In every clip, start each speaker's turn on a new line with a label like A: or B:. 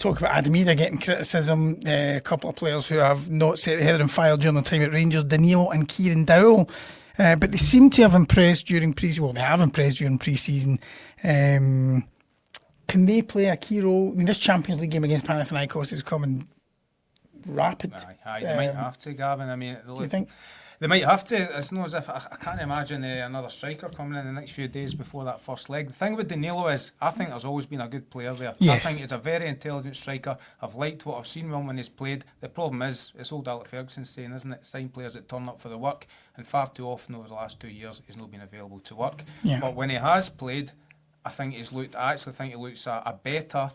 A: talk about Adam Eder getting criticism. A couple of players who have not set their head on fire during their time at Rangers, Danilo and Kieran Dowell. But they seem to have impressed during pre-season. Well, they have impressed during pre-season. Can they play a key role? I mean, this Champions League game against Panathinaikos is coming rapid.
B: Aye, they might have to, Gavin. I mean,
A: do you think?
B: They might have to. It's not as if I can't imagine another striker coming in the next few days before that first leg. The thing with Danilo is, I think there's always been a good player there.
A: Yes.
B: I think he's a very intelligent striker. I've liked what I've seen when he's played. The problem is, it's old Alex Ferguson saying, isn't it? Sign players that turn up for the work, and far too often over the last 2 years, he's not been available to work.
A: Yeah.
B: But when he has played, I actually think he looks a better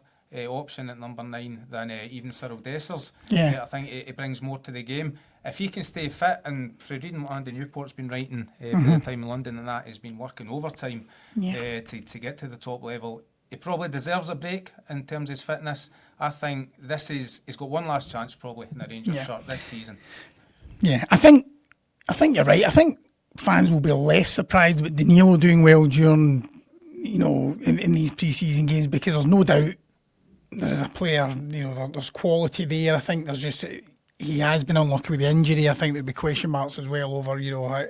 B: option at number 9 than even Cyril Dessers.
A: Yeah.
B: I think he brings more to the game. If he can stay fit, and for reading what Andy Newport's been writing for the time in London, and that he's been working overtime to get to the top level, he probably deserves a break in terms of his fitness. I think he's got one last chance probably in the Rangers shirt this season.
A: Yeah, I think you're right. I think fans will be less surprised with Danilo doing well during, in these pre-season games, because there's no doubt there is a player, there's quality there. I think there's just, he has been unlucky with the injury. I think there'll be question marks as well over, how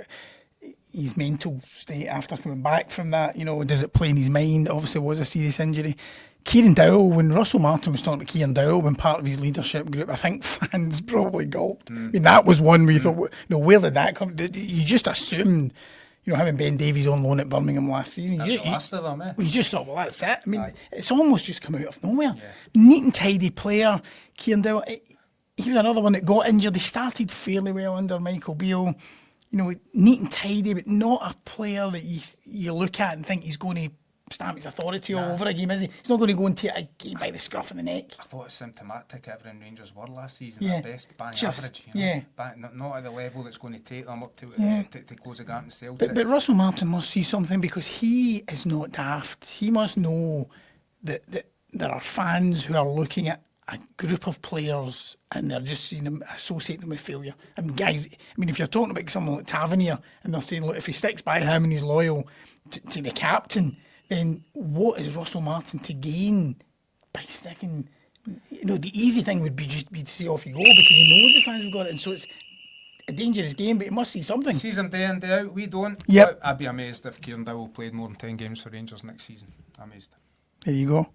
A: his mental state after coming back from that. Does it play in his mind? Obviously, it was a serious injury. Kieran Dowell, when Russell Martin was talking about Kieran Dowell being part of his leadership group, I think fans probably gulped. I mean, that was one where you thought, where did that come? You just assumed, having Ben Davies on loan at Birmingham last season,
B: That's the last of them,
A: you just thought, well, that's it. I mean, it's almost just come out of nowhere. Yeah. Neat and tidy player, Kieran Dowell. He was another one that got injured. He started fairly well under Michael Beale. Neat and tidy, but not a player that you look at and think he's going to stamp his authority all over a game, is he? He's not going to go and take a game by the scruff of the neck.
B: I thought it's symptomatic everyone Rangers were last season at best, bang average. Not at the level that's going to take them up to close the gap in Celtic.
A: But Russell Martin must see something, because he is not daft. He must know that there are fans who are looking at a group of players and they're just seeing them, associate them with failure. I mean, guys, if you're talking about someone like Tavernier and they're saying, look, if he sticks by him and he's loyal to the captain, then what is Russell Martin to gain by sticking? The easy thing would be to say off you go, because he knows the fans have got it, and so it's a dangerous game, but he must see something.
B: Sees him day in, day out, we don't.
A: Yep.
B: I'd be amazed if Kieran Dowell played more than 10 games for Rangers next season. Amazed.
A: There you go.